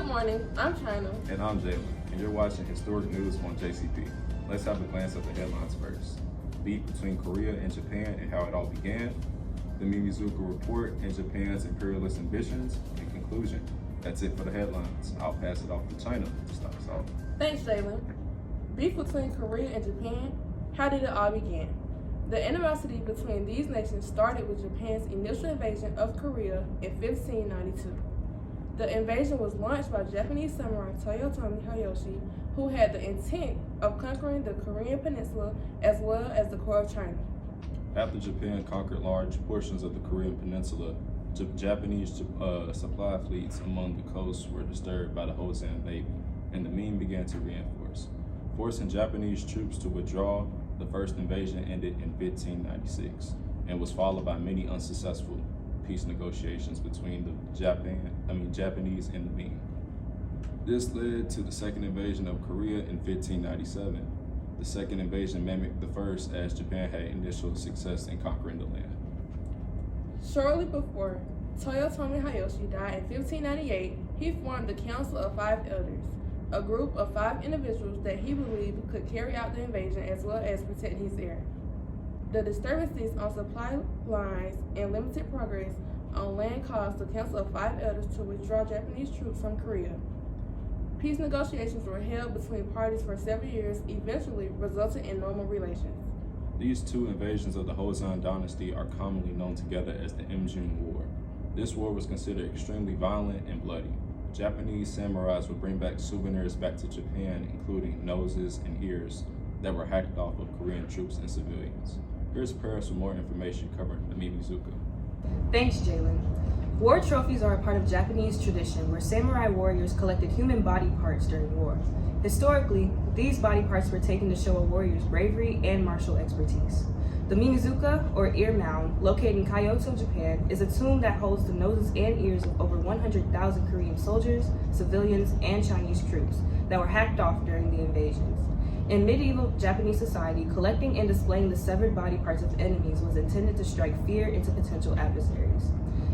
morning, I'm China. And I'm Jalen, and you're watching Historic News on JCP. Let's have a glance at the headlines first. Beef between Korea and Japan and how it all began. The Mimizuka Report and Japan's imperialist ambitions. In conclusion, that's it for the headlines. I'll pass it off to China to start us off. Thanks, Jalen. Beef between Korea and Japan, how did it all begin? The animosity between these nations started with Japan's initial invasion of Korea in 1592. The invasion was launched by Japanese samurai Toyotomi Hideyoshi, who had the intent of conquering the Korean peninsula as well as the core of China. After Japan conquered large portions of the Korean peninsula, Japanese supply fleets along the coast were disturbed by the Hosan Navy, and the Ming began to reinforce. Forcing Japanese troops to withdraw, the first invasion ended in 1596 and was followed by many unsuccessful peace negotiations between the Japanese and the Ming. This led to the second invasion of Korea in 1597. The second invasion mimicked the first as Japan had initial success in conquering the land. Shortly before Toyotomi Hideyoshi died in 1598, he formed the Council of Five Elders, a group of 5 individuals that he believed could carry out the invasion as well as protect his heir. The disturbances on supply lines and limited progress on land caused the Council of Five Elders to withdraw Japanese troops from Korea. Peace negotiations were held between parties for several years, eventually resulting in normal relations. These two invasions of the Hosan dynasty are commonly known together as the Imjin War. This war was considered extremely violent and bloody. Japanese samurais would bring back souvenirs back to Japan, including noses and ears that were hacked off of Korean troops and civilians. Here's Paris with more information covering the Mimizuka. Thanks, Jalen. War trophies are a part of Japanese tradition where samurai warriors collected human body parts during war. Historically, these body parts were taken to show a warrior's bravery and martial expertise. The Mimizuka, or ear mound, located in Kyoto, Japan, is a tomb that holds the noses and ears of over 100,000 Korean soldiers, civilians, and Chinese troops that were hacked off during the invasions. In medieval Japanese society, collecting and displaying the severed body parts of enemies was intended to strike fear into potential adversaries.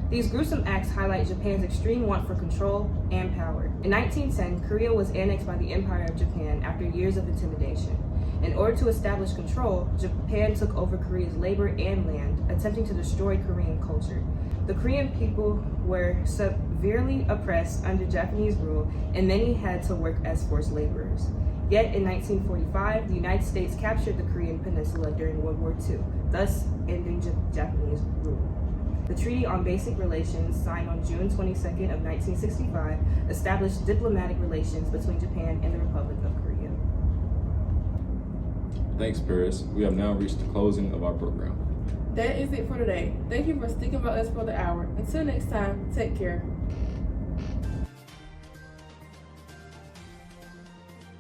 These gruesome acts highlight Japan's extreme want for control and power. In 1910, Korea was annexed by the Empire of Japan after years of intimidation. In order to establish control, Japan took over Korea's labor and land, attempting to destroy Korean culture. The Korean people were severely oppressed under Japanese rule, and many had to work as forced laborers. Yet in 1945, the United States captured the Korean peninsula during World War II, thus ending Japanese rule. The Treaty on Basic Relations, signed on June 22nd of 1965, established diplomatic relations between Japan and the Republic of Korea. Thanks, Paris. We have now reached the closing of our program. That is it for today. Thank you for sticking by us for the hour. Until next time, take care.